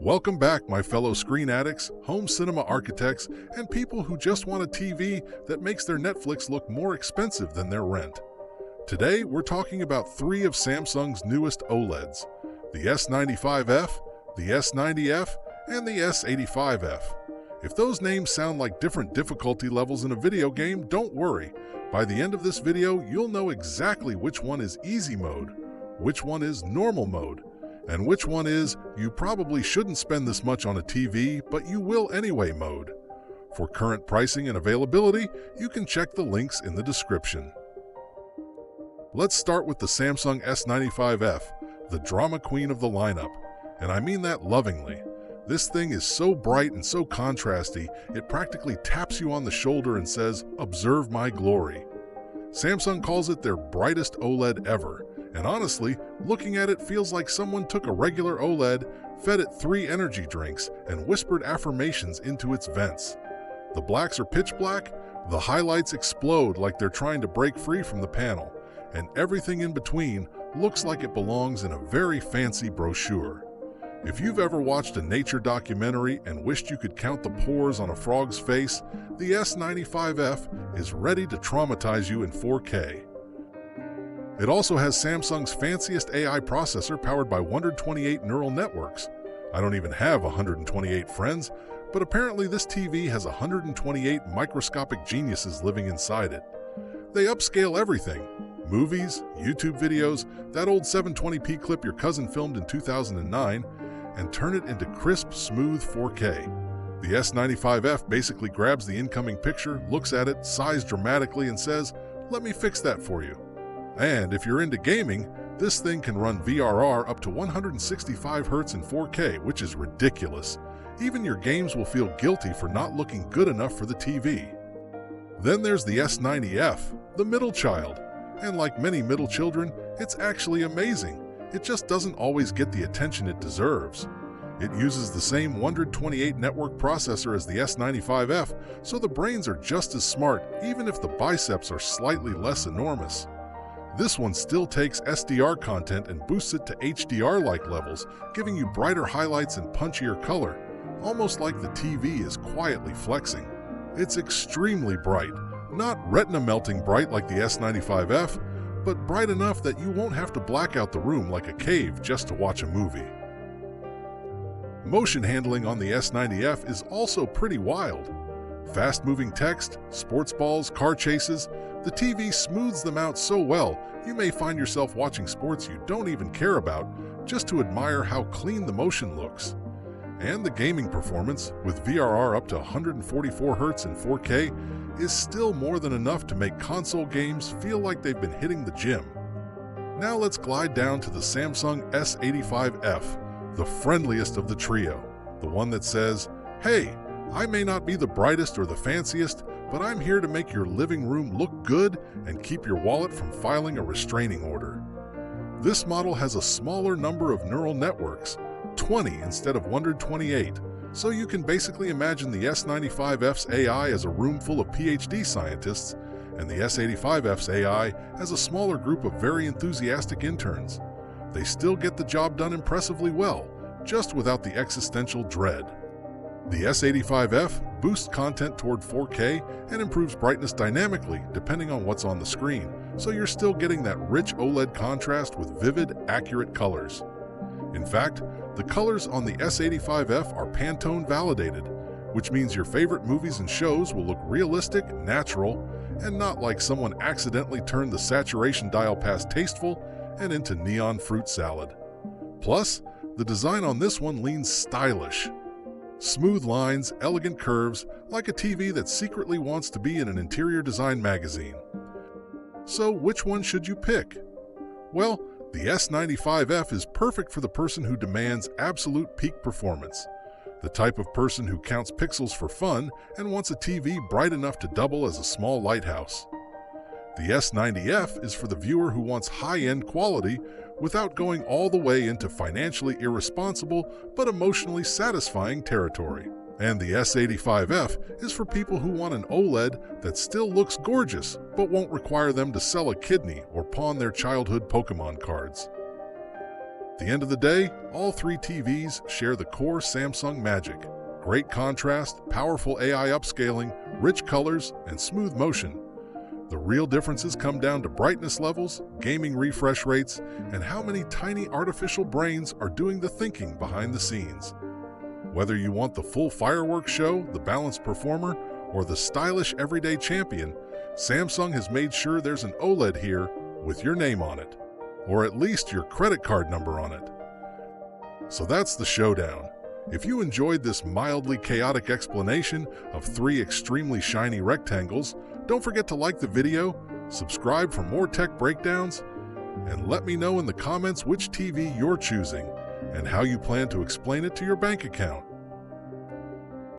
Welcome back, my fellow screen addicts, home cinema architects, and people who just want a TV that makes their Netflix look more expensive than their rent. Today, we're talking about three of Samsung's newest OLEDs, the S95F, the S90F, and the S85F. If those names sound like different difficulty levels in a video game, don't worry. By the end of this video, you'll know exactly which one is easy mode, which one is normal mode, and which one is you probably shouldn't spend this much on a TV, but you will anyway mode. For current pricing and availability, you can check the links in the description. Let's start with the Samsung S95F, the drama queen of the lineup, and I mean that lovingly. This thing is so bright and so contrasty, it practically taps you on the shoulder and says, "Observe my glory." Samsung calls it their brightest OLED ever, and honestly, looking at it feels like someone took a regular OLED, fed it 3 energy drinks, and whispered affirmations into its vents. The blacks are pitch black, the highlights explode like they're trying to break free from the panel, and everything in between looks like it belongs in a very fancy brochure. If you've ever watched a nature documentary and wished you could count the pores on a frog's face, the S95F is ready to traumatize you in 4K. It also has Samsung's fanciest AI processor powered by 128 neural networks. I don't even have 128 friends, but apparently this TV has 128 microscopic geniuses living inside it. They upscale everything: movies, YouTube videos, that old 720p clip your cousin filmed in 2009, and turn it into crisp, smooth 4K. The S95F basically grabs the incoming picture, looks at it, sighs dramatically, and says, "Let me fix that for you." And if you're into gaming, this thing can run VRR up to 165 Hz in 4K, which is ridiculous. Even your games will feel guilty for not looking good enough for the TV. Then there's the S90F, the middle child. And like many middle children, it's actually amazing. It just doesn't always get the attention it deserves. It uses the same 128 network processor as the S95F, so the brains are just as smart, even if the biceps are slightly less enormous. This one still takes SDR content and boosts it to HDR-like levels, giving you brighter highlights and punchier color, almost like the TV is quietly flexing. It's extremely bright, not retina-melting bright like the S95F, but bright enough that you won't have to black out the room like a cave just to watch a movie. Motion handling on the S90F is also pretty wild. Fast-moving text, sports balls, car chases, the TV smooths them out so well, you may find yourself watching sports you don't even care about just to admire how clean the motion looks. And the gaming performance, with VRR up to 144 Hz in 4K, is still more than enough to make console games feel like they've been hitting the gym. Now let's glide down to the Samsung S85F, the friendliest of the trio, the one that says, "Hey, I may not be the brightest or the fanciest, but I'm here to make your living room look good and keep your wallet from filing a restraining order." This model has a smaller number of neural networks, 20 instead of 128, so you can basically imagine the S95F's AI as a room full of PhD scientists, and the S85F's AI as a smaller group of very enthusiastic interns. They still get the job done impressively well, just without the existential dread. The S85F boosts content toward 4K and improves brightness dynamically depending on what's on the screen, so you're still getting that rich OLED contrast with vivid, accurate colors. In fact, the colors on the S85F are Pantone validated, which means your favorite movies and shows will look realistic, natural, and not like someone accidentally turned the saturation dial past tasteful and into neon fruit salad. Plus, the design on this one leans stylish. Smooth lines, elegant curves, like a TV that secretly wants to be in an interior design magazine. So which one should you pick? Well, the S95F is perfect for the person who demands absolute peak performance, the type of person who counts pixels for fun and wants a TV bright enough to double as a small lighthouse. The S90F is for the viewer who wants high-end quality without going all the way into financially irresponsible but emotionally satisfying territory. And the S85F is for people who want an OLED that still looks gorgeous but won't require them to sell a kidney or pawn their childhood Pokemon cards. the end of the day, all three TVs share the core Samsung magic: great contrast, powerful AI upscaling, rich colors, and smooth motion. The real differences come down to brightness levels, gaming refresh rates, and how many tiny artificial brains are doing the thinking behind the scenes. Whether you want the full fireworks show, the balanced performer, or the stylish everyday champion, Samsung has made sure there's an OLED here with your name on it, or at least your credit card number on it. So that's the showdown. If you enjoyed this mildly chaotic explanation of three extremely shiny rectangles, don't forget to like the video, subscribe for more tech breakdowns, and let me know in the comments which TV you're choosing and how you plan to explain it to your bank account.